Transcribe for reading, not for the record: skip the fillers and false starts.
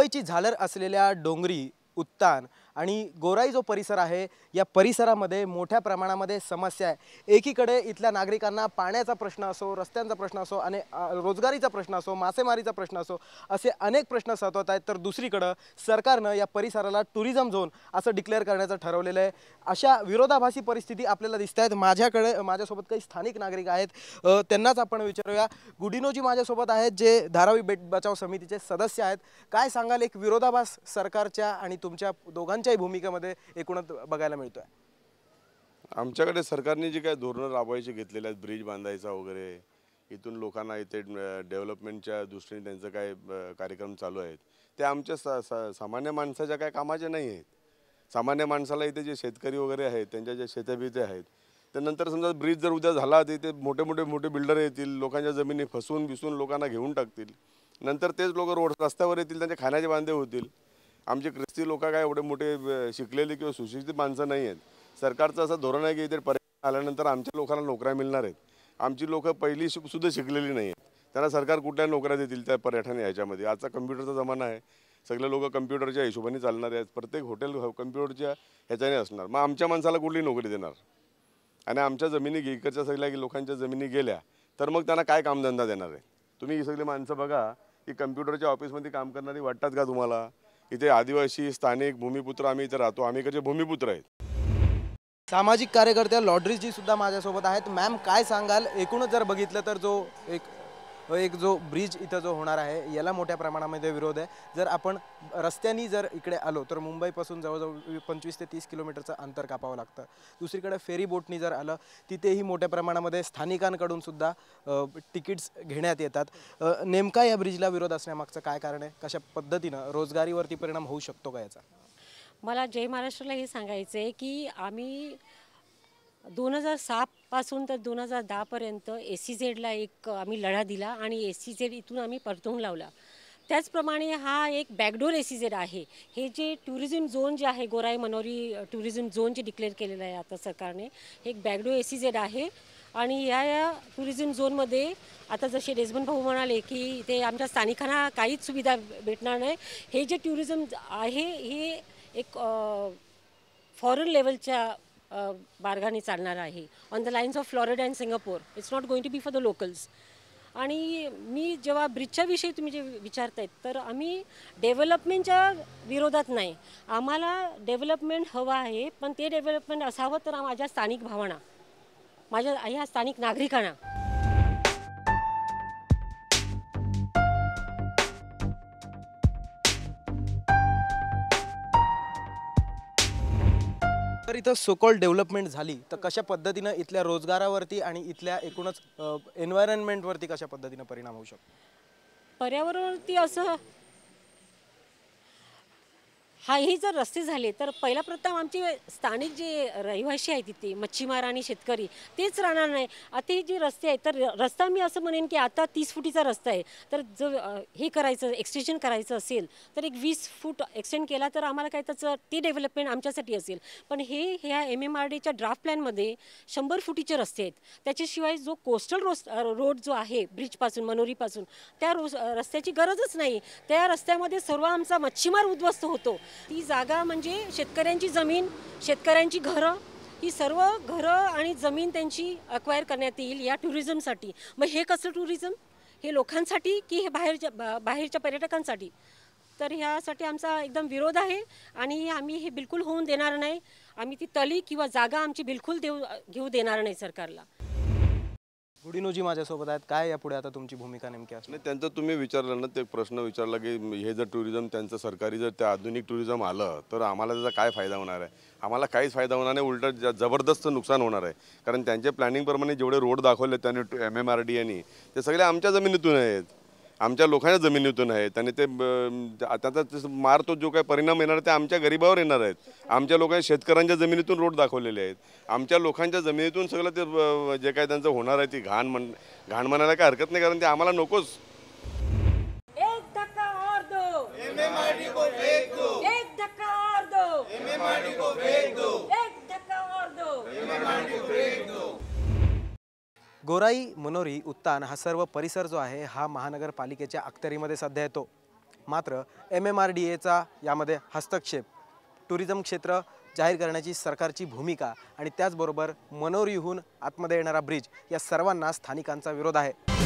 मुंबईची झालर असलेल्या डोंगरी, उत्तान आणि गोराई जो परिसर आहे, या परिसरामध्ये मोठ्या प्रमाणामध्ये समस्या आहे। एकीकडे इथल्या नागरिकांना पाण्याचा प्रश्न असो, रस्त्यांचा प्रश्न असो आणि रोजगारीचा प्रश्न असो, मासेमारीचा प्रश्न असो, असे अनेक प्रश्न सतत आहेत। तर दुसरीकडे सरकारनं या परिसराला टुरिझम झोन असं डिक्लेअर करण्याचं ठरवलेलं आहे। अशा विरोधाभासी परिस्थिती आपल्याला दिसत आहेत। माझ्यासोबत काही स्थानिक नागरिक आहेत, त्यांनाच आपण विचारूया। गुडिनोजी माझ्यासोबत आहेत, जे धारावी बेट बचाव समितीचे सदस्य आहेत। काय सांगाल, एक विरोधाभास सरकारच्या आणि तुमच्या दोघांच्याही भूमिकेमध्ये एकूणच बघायला मिळतोय? आमच्याकडे सरकारने जी काही धोरणं राबवायची घेतलेली आहेत, ब्रिज बांधायचा वगैरे, इथून लोकांना इथे डेव्हलपमेंटच्या दृष्टीने त्यांचं काय कार्यक्रम चालू आहेत, ते आमच्या सामान्य माणसाच्या काय कामाचे नाही आहेत। सामान्य माणसाला इथे जे शेतकरी वगैरे आहेत, त्यांच्या ज्या शेताबिते आहेत, त्यानंतर समजा ब्रिज जर उद्या झाला तर इथे मोठे बिल्डर येतील, लोकांच्या जमिनी फसवून बिसून लोकांना घेऊन टाकतील। नंतर तेच लोक रस्त्यावर येतील, त्यांचे खाण्याचे वांदे होतील। आमचे ख्रिस्ती लोक काय एवढे मोठे शिकलेले किंवा सुशिक्षित माणसं नाही आहेत। सरकारचं असं धोरण आहे की इथे पर्यटन आल्यानंतर आमच्या लोकांना नोकऱ्या मिळणार आहेत। आमची लोक पहिली सुद्धा शिकलेली नाही आहेत, त्यांना सरकार कुठल्या नोकऱ्या देतील त्या पर्यटन याच्यामध्ये? आजचा कम्प्युटरचा जमाना आहे, सगळे लोक कम्प्युटरच्या हिशोबाने चालणार आहेत। प्रत्येक हॉटेल कम्प्युटरच्या ह्याच्याने असणार, मग आमच्या माणसाला कुठली नोकरी देणार? आणि आमच्या जमिनी इकडच्या सगळ्या लोकांच्या जमिनी गेल्या तर मग त्यांना काय कामधंदा देणार आहे? तुम्ही ही सगळी माणसं बघा की कम्प्युटरच्या ऑफिसमध्ये काम करणारी वाटतात का तुम्हाला? इथे आदिवासी, स्थानिक, भूमिपुत्र आम्ही इथे राहतो, आम्ही इकडचे भूमिपुत्र आहेत। सामाजिक कार्यकर्त्या लॉड्रीजी सुद्धा माझ्यासोबत आहेत। मॅम, काय सांगाल, एकूणच जर बघितलं तर एक जो ब्रिज इथं जो होणार आहे, याला मोठ्या प्रमाणामध्ये विरोध आहे। जर आपण रस्त्यानी जर इकडे आलो तर मुंबईपासून जवळजवळ 25 ते 30 किलोमीटरचं अंतर कापावं लागतं। दुसरीकडे फेरी बोटनी जर आलं, तिथेही मोठ्या प्रमाणामध्ये स्थानिकांकडून सुद्धा तिकीट्स घेण्यात येतात। नेमका या ब्रिजला विरोध असण्यामागचं काय कारण आहे? कशा पद्धतीनं रोजगारीवरती परिणाम होऊ शकतो का याचा? मला जय महाराष्ट्राला हे सांगायचं आहे की आम्ही 2007 पासून तर 2010 पर्यंत SEZला एक आम्ही लढा दिला आणि SEZ इथून आम्ही परतवून लावला। त्याचप्रमाणे हा एक बॅकडोर SEZ आहे। हे जे टुरिझम झोन जे आहे, गोराई मनोरी टुरिझम झोन जे डिक्लेअर केलेलं आहे आता सरकारने, हे एक बॅकडोर SEZ आहे। आणि या टुरिझम झोनमध्ये आता जसे डेजमन भाऊ म्हणाले की इथे आमच्या स्थानिकांना काहीच सुविधा भेटणार नाही। हे जे टुरिझम आहे हे एक फॉरेन लेवलच्या मार्गाने चालणार आहे, on the lines of Florida and Singapore. It's not going to be for the locals. आणि मी जेव्हा ब्रिजच्या विषयी तुम्ही जे विचारतायत, तर आम्ही डेव्हलपमेंटच्या विरोधात नाही, आम्हाला डेव्हलपमेंट हवं आहे, पण ते डेव्हलपमेंट असावं तर माझ्या स्थानिक भावना, माझ्या ह्या स्थानिक नागरिकांना। तर इथं सोकॉल्ड डेव्हलपमेंट झाली तर कशा पद्धतीनं इथल्या रोजगारावरती आणि इथल्या एकूणच एन्व्हायरमेंटवरती कशा पद्धतीनं परिणाम होऊ शकतो? पर्यावरणावरती असं हे जर रस्ते झाले तर पहिला प्रथम आमचे स्थानिक जे रहिवासी आहेत तिथे मच्छीमार आणि शेतकरी तेच राहणार नाही। आता हे जे रस्ते आहेत, तर रस्ता मी असं म्हणेन की आता 30 फुटीचा रस्ता आहे, तर जर हे करायचं एक्सटेन्शन करायचं असेल तर एक 20 फूट एक्सटेंड केला तर आम्हाला काय त्याचं ती डेव्हलपमेंट आमच्यासाठी असेल। पण ह्या MMRDच्या ड्राफ्ट प्लॅनमध्ये 100 फुटीचे रस्ते आहेत। त्याच्याशिवाय जो कोस्टल रोड जो आहे ब्रिजपासून मनोरीपासून, त्या रस्त्याची गरजच नाही। त्या रस्त्यामध्ये सर्व आमचा मच्छीमार उद्ध्वस्त होतो। ती जागा म्हणजे शेतकऱ्यांची जमीन, शेतकऱ्यांची घरं, ही सर्व घरं आणि जमीन त्यांची अक्वायर करण्यात येईल या टुरिझमसाठी। मग हे कसं टुरिझम? हे लोकांसाठी की हे बाहेरच्या पर्यटकांसाठी? तर ह्यासाठी आमचा एकदम विरोध आहे आणि आम्ही हे बिलकुल होऊन देणार नाही। आम्ही ती तळी किंवा जागा आमची बिलकुल घेऊ देणार नाही सरकारला। गुडिनोजी माझ्यासोबत आहेत, काय यापुढे आता तुमची भूमिका नेमकी असणार? नाही, त्यांचं तुम्ही विचारलं ना, ते प्रश्न विचारला की हे जर टुरिझम त्यांचं सरकारी जर ते आधुनिक टुरिझम आलं तर आम्हाला त्याचा काय फायदा होणार आहे? आम्हाला काहीच फायदा होणार नाही, उलट जबरदस्त नुकसान होणार आहे। कारण त्यांच्या प्लॅनिंगप्रमाणे जेवढे रोड दाखवले त्यांनी MMRD यांनी, ते सगळे आमच्या जमिनीतून आहेत, आमच्या लोकांच्या जमिनीतून आहेत। आणि ते त्याचा मारतो जो काही परिणाम येणार ते आमच्या गरिबावर येणार आहेत। आमच्या लोकांच्या शेतकऱ्यांच्या जमिनीतून रोड दाखवलेले आहेत, आमच्या लोकांच्या जमिनीतून सगळं ते जे काही त्यांचं होणार आहे ती घाण म्हणायला काय हरकत नाही, कारण ते आम्हाला नकोच। एक धक्का और दो, MMRD को फेंक दो। एक धक्का और दो, MMRD को फेंक दो। एक धक्का और दो, MMRD को फेंक दो। गोराई मनोरी उत्तान हा सर्व परिसर जो आहे हा महानगरपालिकेच्या अखत्यारीमध्ये सध्या येतो। मात्र MMRDAचा यामध्ये हस्तक्षेप, टुरिझम क्षेत्र जाहीर करण्याची सरकारची भूमिका आणि त्याचबरोबर मनोरीहून आतमध्ये येणारा ब्रिज या सर्वांना स्थानिकांचा विरोध आहे.